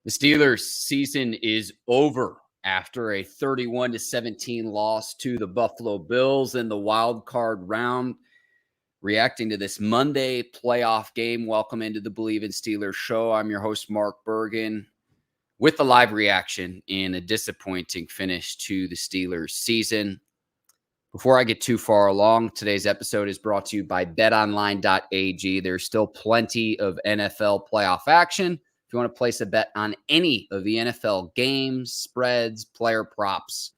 The Steelers season is over after a 31-17 loss to the Buffalo Bills in the wild card round. Reacting to this Monday playoff game, welcome into the Bleav in Steelers show. I'm your host, Mark Bergin, with a live reaction in a disappointing finish to the Steelers season. Before I get too far along, today's episode is brought to you by BetOnline.ag. There's still plenty of NFL playoff action. If you want to place a bet on any of the NFL games, spreads, player props,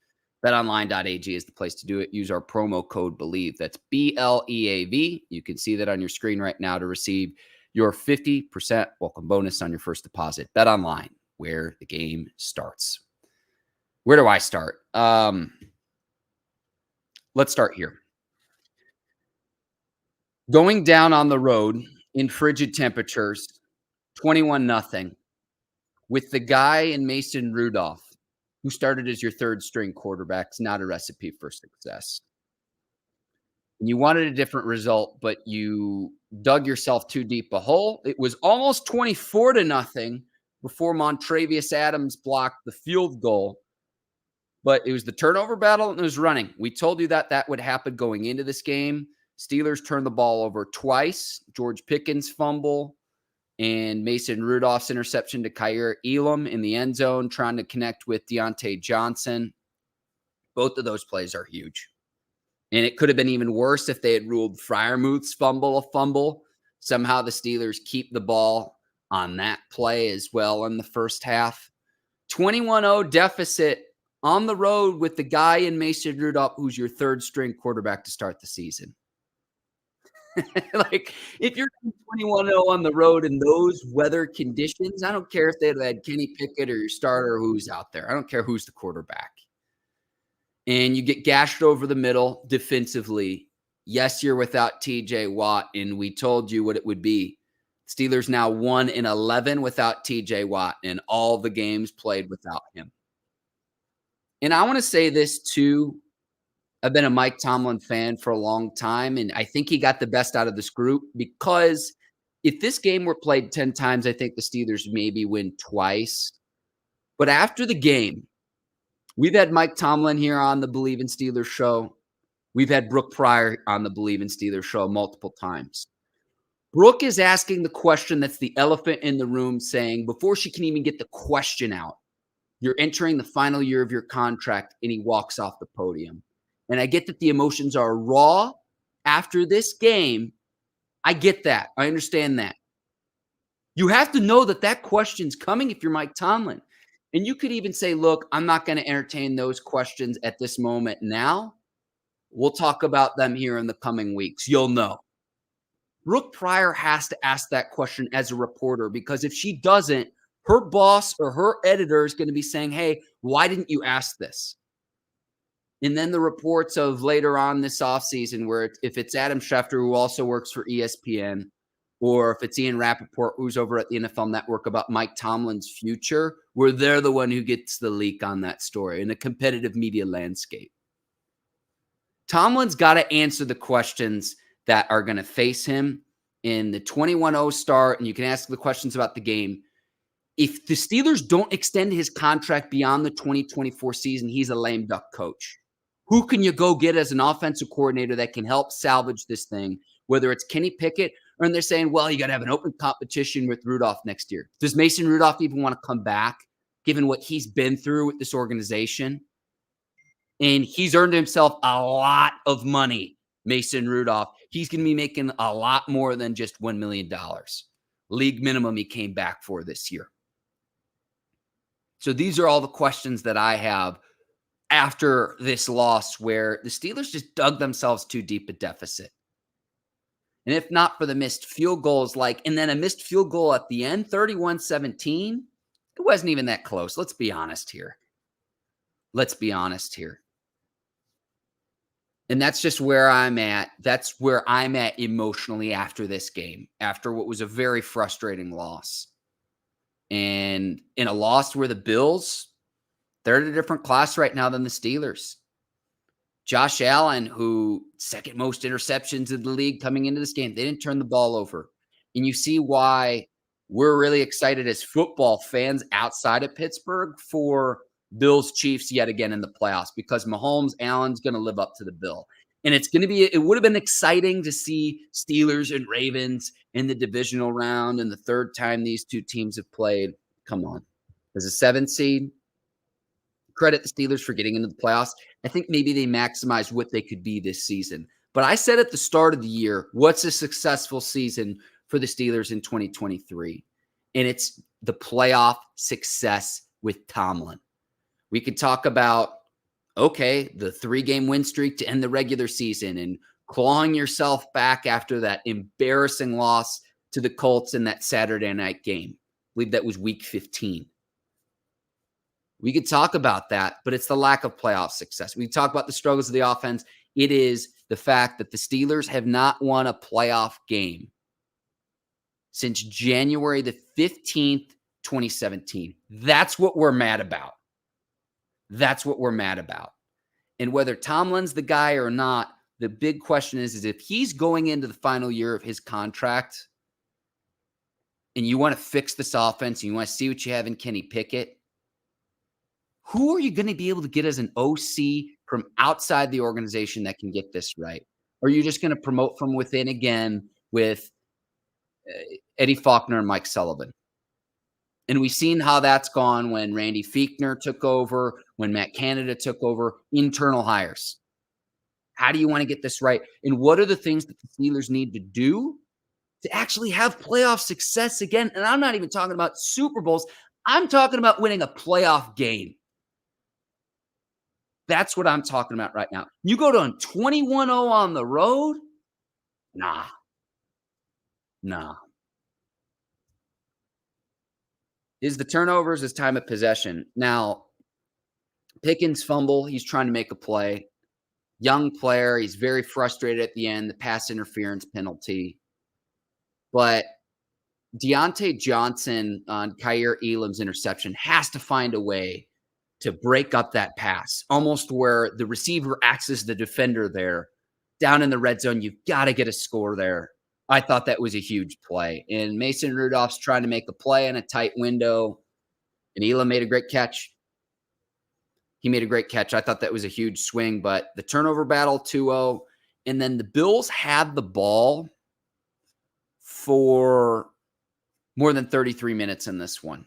BetOnline.ag is the place to do it. Use our promo code Bleav. That's BLEAV. You can see that on your screen right now to receive your 50% welcome bonus on your first deposit. BetOnline, where the game starts. Where do I start? Let's start here. Going down on the road in frigid temperatures, 21-0, with the guy in Mason Rudolph, who started as your third-string quarterback, is not a recipe for success. And you wanted a different result, but you dug yourself too deep a hole. It was almost 24-0 before Montravius Adams blocked the field goal. But it was the turnover battle and it was running. We told you that would happen going into this game. Steelers turned the ball over twice. George Pickens' fumble and Mason Rudolph's interception to Kaiir Elam in the end zone, trying to connect with Deontay Johnson. Both of those plays are huge. And it could have been even worse if they had ruled Freiermuth's fumble a fumble. Somehow the Steelers keep the ball on that play as well in the first half. 21-0 deficit on the road with the guy in Mason Rudolph, who's your third-string quarterback to start the season. Like, if you're 21-0 on the road in those weather conditions, I don't care if they had Kenny Pickett or your starter who's out there. I don't care who's the quarterback. And you get gashed over the middle defensively. Yes, you're without TJ Watt, and we told you what it would be. Steelers now 1-11 without TJ Watt, and all the games played without him. And I want to say this too. I've been a Mike Tomlin fan for a long time, and I think he got the best out of this group because if this game were played 10 times, I think the Steelers maybe win twice. But after the game, we've had Mike Tomlin here on the Bleav in Steelers show. We've had Brooke Pryor on the Bleav in Steelers show multiple times. Brooke is asking the question that's the elephant in the room, saying before she can even get the question out, you're entering the final year of your contract, and he walks off the podium. And I get that the emotions are raw after this game. I get that. I understand that. You have to know that question's coming if you're Mike Tomlin. And you could even say, look, I'm not going to entertain those questions at this moment now. We'll talk about them here in the coming weeks. You'll know. Brooke Pryor has to ask that question as a reporter, because if she doesn't, her boss or her editor is going to be saying, hey, why didn't you ask this? And then the reports of later on this offseason where if it's Adam Schefter, who also works for ESPN, or if it's Ian Rappaport, who's over at the NFL Network, about Mike Tomlin's future, where they're the one who gets the leak on that story in a competitive media landscape. Tomlin's got to answer the questions that are going to face him in the 21-0 start, and you can ask the questions about the game. If the Steelers don't extend his contract beyond the 2024 season, he's a lame duck coach. Who can you go get as an offensive coordinator that can help salvage this thing, whether it's Kenny Pickett or they're saying, well, you got to have an open competition with Rudolph next year. Does Mason Rudolph even want to come back, given what he's been through with this organization? And he's earned himself a lot of money, Mason Rudolph. He's going to be making a lot more than just $1 million. League minimum he came back for this year. So these are all the questions that I have after this loss, where the Steelers just dug themselves too deep a deficit. And if not for the missed field goals, and then a missed field goal at the end, 31-17, it wasn't even that close. Let's be honest here. And that's just where I'm at. That's where I'm at emotionally after this game, after what was a very frustrating loss. And in a loss where the Bills, they're in a different class right now than the Steelers. Josh Allen, who second most interceptions in the league coming into this game, they didn't turn the ball over. And you see why We're really excited as football fans outside of Pittsburgh for Bills Chiefs yet again in the playoffs because Mahomes, Allen's going to live up to the bill. And it would have been exciting to see Steelers and Ravens in the divisional round and the third time these two teams have played. Come on. As a 7th seed, credit the Steelers for getting into the playoffs. I think maybe they maximized what they could be this season. But I said at the start of the year, what's a successful season for the Steelers in 2023? And it's the playoff success with Tomlin. We could talk about, okay, the 3-game win streak to end the regular season and clawing yourself back after that embarrassing loss to the Colts in that Saturday night game. I Bleav that was week 15. We could talk about that, but it's the lack of playoff success. We talk about the struggles of the offense. It is the fact that the Steelers have not won a playoff game since January the 15th, 2017. That's what we're mad about. That's what we're mad about. And whether Tomlin's the guy or not, the big question is if he's going into the final year of his contract and you want to fix this offense and you want to see what you have in Kenny Pickett, who are you going to be able to get as an OC from outside the organization that can get this right? Or are you just going to promote from within again with Eddie Faulkner and Mike Sullivan? And we've seen how that's gone when Randy Fichtner took over, when Matt Canada took over, internal hires. How do you want to get this right? And what are the things that the Steelers need to do to actually have playoff success again? And I'm not even talking about Super Bowls. I'm talking about winning a playoff game. That's what I'm talking about right now. You go to 21-0 on the road? Nah. Is the turnovers his time of possession? Now, Pickens fumble. He's trying to make a play. Young player. He's very frustrated at the end. The pass interference penalty. But Deontay Johnson on Kaiir Elam's interception has to find a way to break up that pass, almost where the receiver acts as the defender there. Down in the red zone, you've got to get a score there. I thought that was a huge play. And Mason Rudolph's trying to make a play in a tight window, and Elam made a great catch. He made a great catch. I thought that was a huge swing, but the turnover battle, 2-0. And then the Bills had the ball for more than 33 minutes in this one.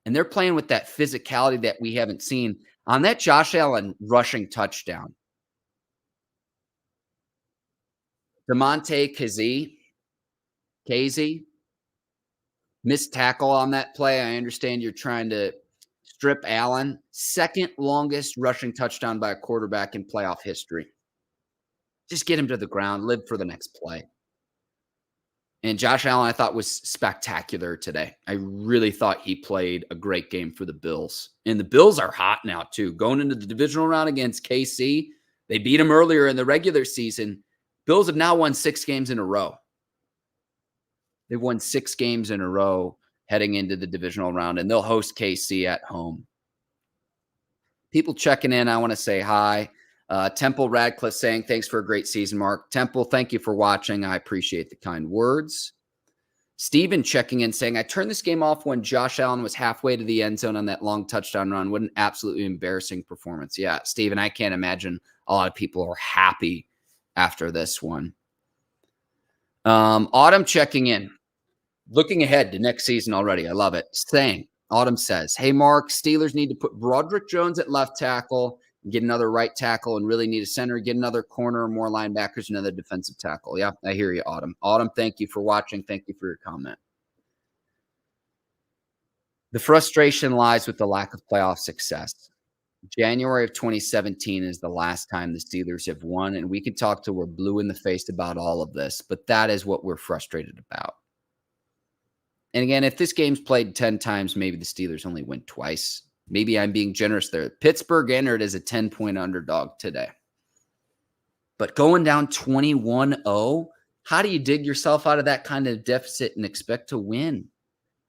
And they're playing with that physicality that we haven't seen. On that Josh Allen rushing touchdown, Damontae Kazee missed tackle on that play. I understand you're trying to strip Allen. Second longest rushing touchdown by a quarterback in playoff history. Just get him to the ground, live for the next play. And Josh Allen, I thought, was spectacular today. I really thought he played a great game for the Bills. And the Bills are hot now, too. Going into the divisional round against KC, they beat them earlier in the regular season. Bills have now won 6 games in a row. They've won 6 games in a row heading into the divisional round, and they'll host KC at home. People checking in, I want to say hi. Temple Radcliffe saying, thanks for a great season, Mark. Temple, thank you for watching. I appreciate the kind words. Steven checking in saying, I turned this game off when Josh Allen was halfway to the end zone on that long touchdown run. What an absolutely embarrassing performance. Yeah, Steven, I can't imagine a lot of people are happy after this one. Autumn checking in. Looking ahead to next season already. I love it. Saying, Autumn says, hey, Mark, Steelers need to put Broderick Jones at left tackle, get another right tackle, and really need a center, get another corner, more linebackers, another defensive tackle. Yeah, I hear you, Autumn. Autumn, thank you for watching. Thank you for your comment. The frustration lies with the lack of playoff success. January of 2017 is the last time the Steelers have won, and we could talk till we're blue in the face about all of this, but that is what we're frustrated about. And again, if this game's played 10 times, maybe the Steelers only win twice. Maybe I'm being generous there. Pittsburgh entered as a 10-point underdog today. But going down 21-0, how do you dig yourself out of that kind of deficit and expect to win? And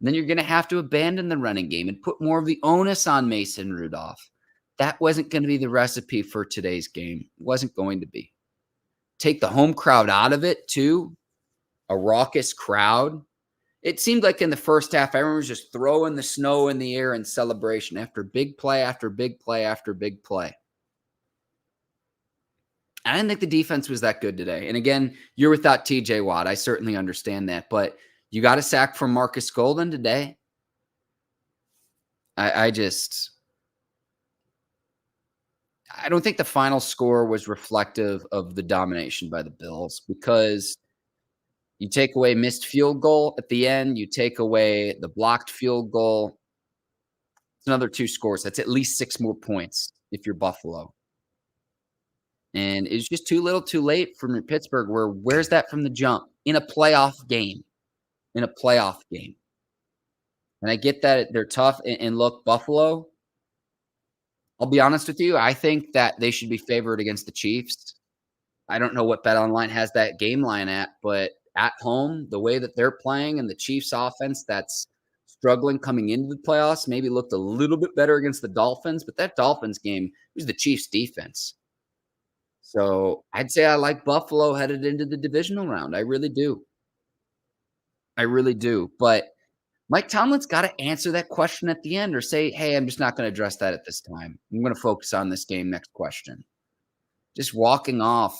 then you're going to have to abandon the running game and put more of the onus on Mason Rudolph. That wasn't going to be the recipe for today's game. It wasn't going to be. Take the home crowd out of it, too. A raucous crowd. It seemed like in the first half, everyone was just throwing the snow in the air in celebration after big play after big play after big play. I didn't think the defense was that good today. And again, you're without TJ Watt. I certainly understand that. But you got a sack from Marcus Golden today. I don't think the final score was reflective of the domination by the Bills, because you take away missed field goal at the end, you take away the blocked field goal. It's another 2 scores. That's at least 6 more points if you're Buffalo. And it's just too little too late from your Pittsburgh, where's that from the jump? In a playoff game. In a playoff game. And I get that they're tough. And look, Buffalo, I'll be honest with you, I think that they should be favored against the Chiefs. I don't know what BetOnline has that game line at, but at home, the way that they're playing and the Chiefs offense that's struggling coming into the playoffs maybe looked a little bit better against the Dolphins, but that Dolphins game was the Chiefs defense. So I'd say I like Buffalo headed into the divisional round. I really do. I really do. But Mike Tomlin's got to answer that question at the end, or say, hey, I'm just not going to address that at this time. I'm going to focus on this game. Next question. Just walking off,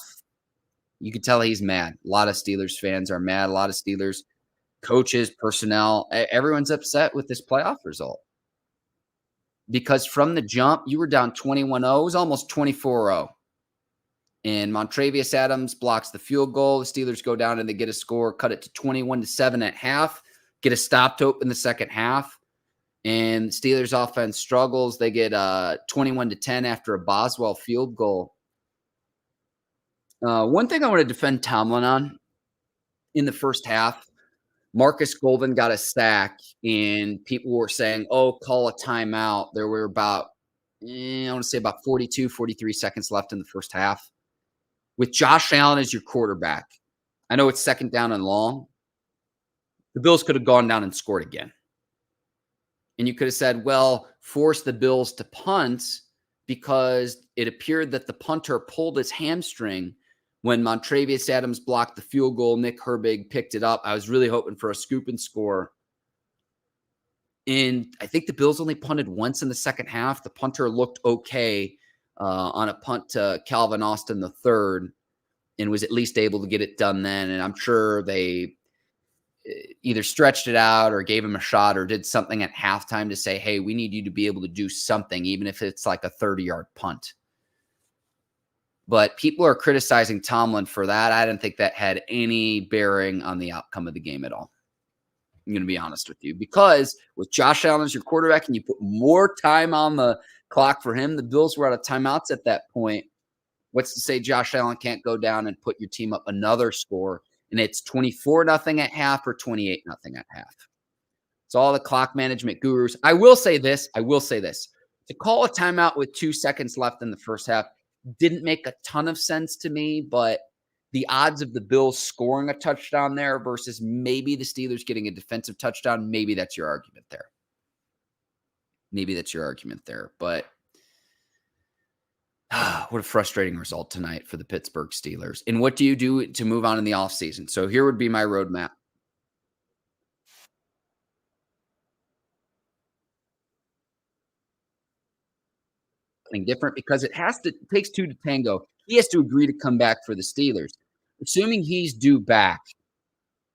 you could tell he's mad. A lot of Steelers fans are mad. A lot of Steelers coaches, personnel, everyone's upset with this playoff result. Because from the jump, you were down 21-0. It was almost 24-0. And Montravius Adams blocks the field goal. The Steelers go down and they get a score, cut it to 21-7 at half, get a stop to open the second half. And Steelers offense struggles. They get 21-10 after a Boswell field goal. One thing I want to defend Tomlin on in the first half, Marcus Golden got a sack, and people were saying, oh, call a timeout. There were about, I want to say about 42, 43 seconds left in the first half. With Josh Allen as your quarterback, I know it's second down and long. The Bills could have gone down and scored again. And you could have said, well, force the Bills to punt, because it appeared that the punter pulled his hamstring when Montravius Adams blocked the field goal. Nick Herbig picked it up. I was really hoping for a scoop and score. And I think the Bills only punted once in the second half. The punter looked okay on a punt to Calvin Austin III, and was at least able to get it done then. And I'm sure they either stretched it out or gave him a shot or did something at halftime to say, hey, we need you to be able to do something, even if it's like a 30-yard punt. But people are criticizing Tomlin for that. I didn't think that had any bearing on the outcome of the game at all. I'm going to be honest with you, because with Josh Allen as your quarterback and you put more time on the clock for him, the Bills were out of timeouts at that point. What's to say Josh Allen can't go down and put your team up another score, and it's 24-0 at half or 28-0 at half. It's all the clock management gurus. I will say this. To call a timeout with 2 seconds left in the first half didn't make a ton of sense to me, but the odds of the Bills scoring a touchdown there versus maybe the Steelers getting a defensive touchdown, maybe that's your argument there. But what a frustrating result tonight for the Pittsburgh Steelers. And what do you do to move on in the offseason? So here would be my roadmap. Different, because it takes 2 to tango. He has to agree to come back for the Steelers. Assuming he's due back,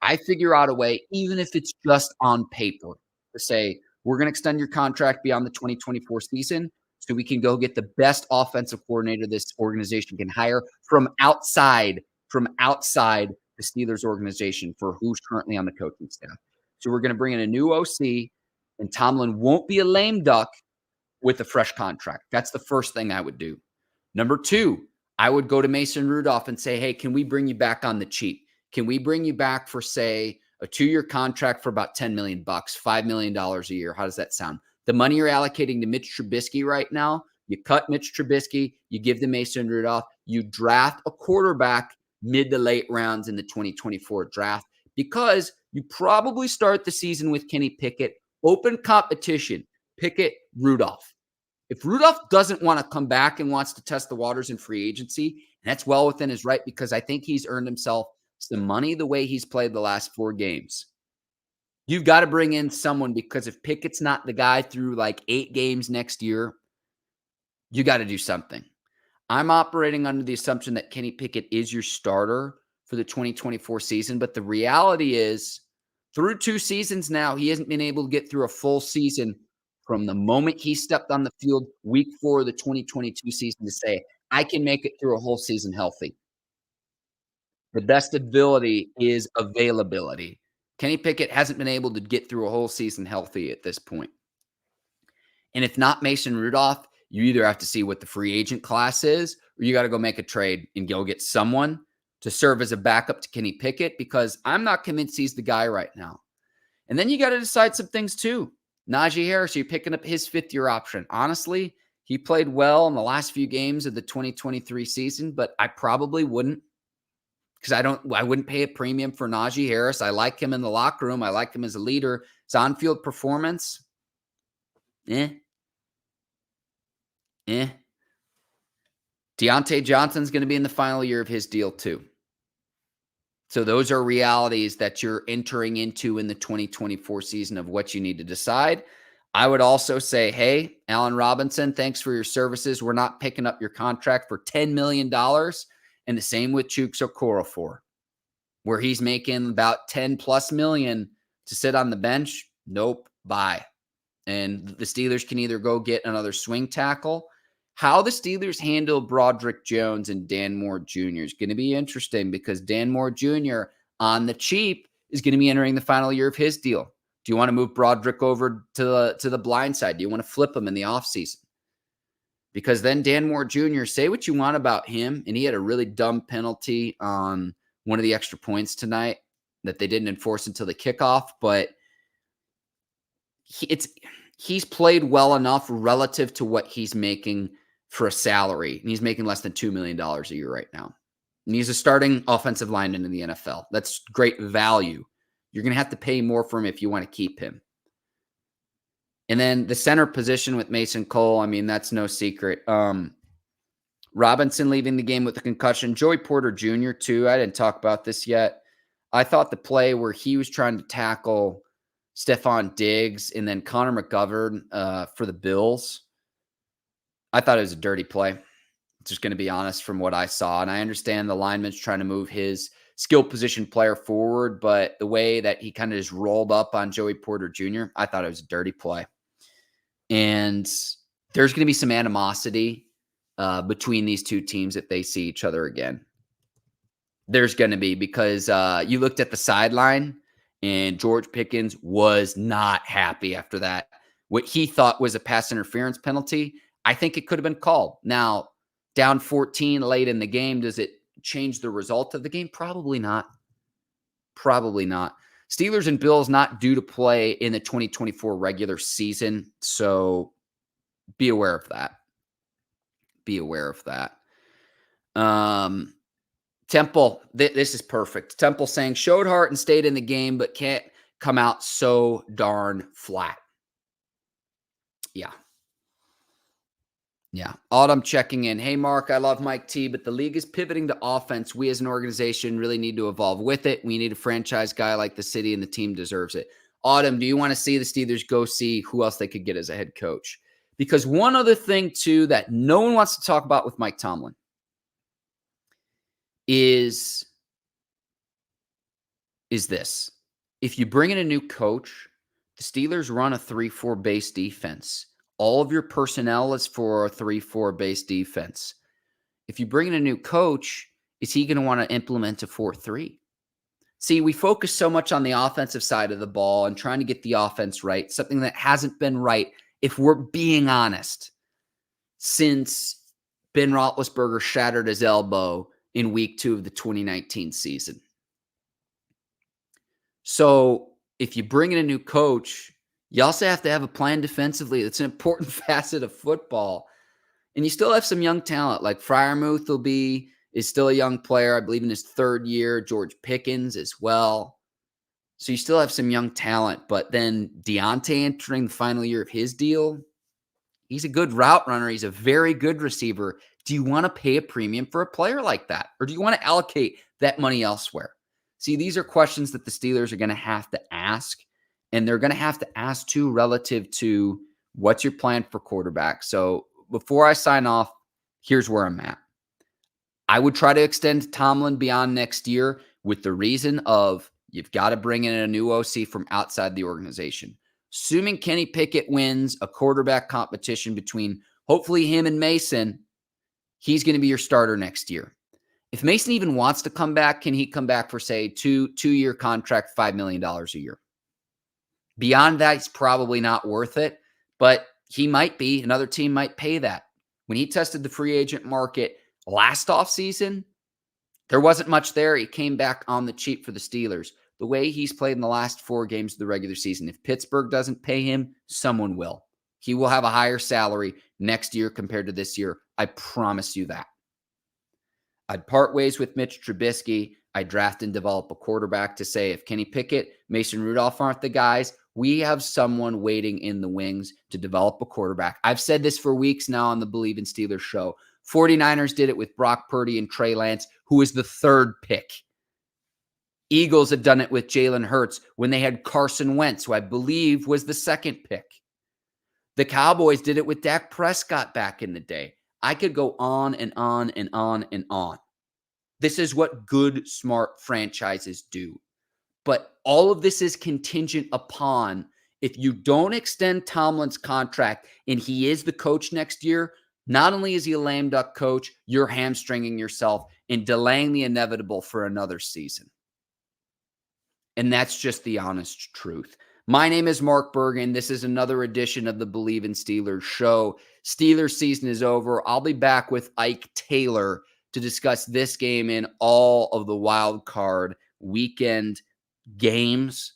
I figure out a way, even if it's just on paper, to say, we're going to extend your contract beyond the 2024 season so we can go get the best offensive coordinator this organization can hire from outside the Steelers organization for who's currently on the coaching staff. So we're going to bring in a new OC, and Tomlin won't be a lame duck with a fresh contract. That's the first thing I would do. Number 2, I would go to Mason Rudolph and say, hey, can we bring you back on the cheap? Can we bring you back for, say, a 2-year contract for about $10 million, $5 million a year? How does that sound? The money you're allocating to Mitch Trubisky right now, you cut Mitch Trubisky, you give to Mason Rudolph, you draft a quarterback mid to late rounds in the 2024 draft, because you probably start the season with Kenny Pickett, open competition, Pickett, Rudolph. If Rudolph doesn't want to come back and wants to test the waters in free agency, and that's well within his right, because I think he's earned himself some money the way he's played the last 4 games. You've got to bring in someone because if Pickett's not the guy through like 8 games next year, you got to do something. I'm operating under the assumption that Kenny Pickett is your starter for the 2024 season, but the reality is through 2 seasons now, he hasn't been able to get through a full season from the moment he stepped on the field week 4 of the 2022 season to say, I can make it through a whole season healthy. The best ability is availability. Kenny Pickett hasn't been able to get through a whole season healthy at this point. And if not Mason Rudolph, you either have to see what the free agent class is, or you got to go make a trade and go get someone to serve as a backup to Kenny Pickett, because I'm not convinced he's the guy right now. And then you got to decide some things too. Najee Harris, you're picking up his 5th-year option. Honestly, he played well in the last few games of the 2023 season, but I probably wouldn't, because I wouldn't pay a premium for Najee Harris. I like him in the locker room. I like him as a leader. His on-field performance, Deontay Johnson's going to be in the final year of his deal too. So those are realities that you're entering into in the 2024 season of what you need to decide. I would also say, hey, Allen Robinson, thanks for your services. We're not picking up your contract for $10 million. And the same with Chuks Okorafor, where he's making about 10 plus million to sit on the bench. Nope, bye. And the Steelers can either go get another swing tackle. How the Steelers handle Broderick Jones and Dan Moore Jr. is going to be interesting, because Dan Moore Jr. on the cheap is going to be entering the final year of his deal. Do you want to move Broderick over to the blind side? Do you want to flip him in the offseason? Because then Dan Moore Jr., say what you want about him, and he had a really dumb penalty on one of the extra points tonight that they didn't enforce until the kickoff, but he's played well enough relative to what he's making for a salary, and he's making less than $2 million a year right now. And he's a starting offensive lineman in the NFL. That's great value. You're going to have to pay more for him if you want to keep him. And then the center position with Mason Cole, I mean, that's no secret. Robinson leaving the game with a concussion. Joey Porter Jr. too. I didn't talk about this yet. I thought the play where he was trying to tackle Stephon Diggs and then Connor McGovern for the Bills, I thought it was a dirty play. Just going to be honest from what I saw. And I understand the lineman's trying to move his skill position player forward, but the way that he kind of just rolled up on Joey Porter Jr., I thought it was a dirty play. And there's going to be some animosity between these two teams if they see each other again. There's going to be, because you looked at the sideline and George Pickens was not happy after that. What he thought was a pass interference penalty, I think it could have been called. Now, down 14 late in the game, does it change the result of the game? Probably not. Probably not. Steelers and Bills not due to play in the 2024 regular season, so be aware of that. Be aware of that. Temple, this is perfect. Temple saying, showed heart and stayed in the game, but can't come out so darn flat. Yeah. Yeah. Autumn checking in. Hey, Mark, I love Mike T, but the league is pivoting to offense. We as an organization really need to evolve with it. We need a franchise guy like the city, and the team deserves it. Autumn, do you want to see the Steelers go see who else they could get as a head coach? Because one other thing, too, that no one wants to talk about with Mike Tomlin is this. If you bring in a new coach, the Steelers run a 3-4 base defense. All of your personnel is for a 3-4 base defense. If you bring in a new coach, is he going to want to implement a 4-3? See, we focus so much on the offensive side of the ball and trying to get the offense right, something that hasn't been right, if we're being honest, since Ben Roethlisberger shattered his elbow in week 2 of the 2019 season. So if you bring in a new coach, you also have to have a plan defensively. That's an important facet of football. And you still have some young talent, like Freiermuth is still a young player, I believe in his 3rd year. George Pickens as well. So you still have some young talent. But then Deontay entering the final year of his deal, he's a good route runner. He's a very good receiver. Do you want to pay a premium for a player like that? Or do you want to allocate that money elsewhere? See, these are questions that the Steelers are going to have to ask And they're going to have to ask too relative to what's your plan for quarterback. So before I sign off, here's where I'm at. I would try to extend Tomlin beyond next year with the reason of you've got to bring in a new OC from outside the organization. Assuming Kenny Pickett wins a quarterback competition between hopefully him and Mason, he's going to be your starter next year. If Mason even wants to come back, can he come back for, say, two-year contract, $5 million a year? Beyond that, it's probably not worth it, but he might be. Another team might pay that. When he tested the free agent market last offseason, there wasn't much there. He came back on the cheap for the Steelers. The way he's played in the last 4 games of the regular season, if Pittsburgh doesn't pay him, someone will. He will have a higher salary next year compared to this year. I promise you that. I'd part ways with Mitch Trubisky. I'd draft and develop a quarterback to say if Kenny Pickett, Mason Rudolph aren't the guys, we have someone waiting in the wings to develop a quarterback. I've said this for weeks now on the Bleav in Steelers show. 49ers did it with Brock Purdy and Trey Lance, who was the 3rd pick. Eagles had done it with Jalen Hurts when they had Carson Wentz, who I Bleav was the 2nd pick. The Cowboys did it with Dak Prescott back in the day. I could go on and on and on and on. This is what good, smart franchises do. But all of this is contingent upon if you don't extend Tomlin's contract and he is the coach next year, not only is he a lame duck coach, you're hamstringing yourself and delaying the inevitable for another season. And that's just the honest truth. My name is Mark Bergin. This is another edition of the Bleav in Steelers show. Steelers season is over. I'll be back with Ike Taylor to discuss this game and all of the wild card weekend games.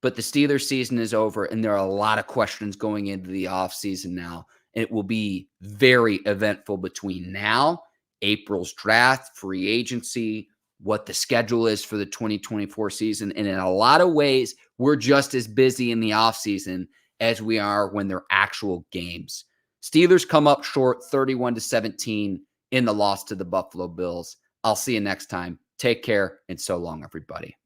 But the Steelers season is over, and there are a lot of questions going into the offseason now. It will be very eventful between now, April's draft, free agency, what the schedule is for the 2024 season. And in a lot of ways, we're just as busy in the offseason as we are when they're actual games. Steelers come up short 31-17 in the loss to the Buffalo Bills. I'll see you next time. Take care, and so long, everybody.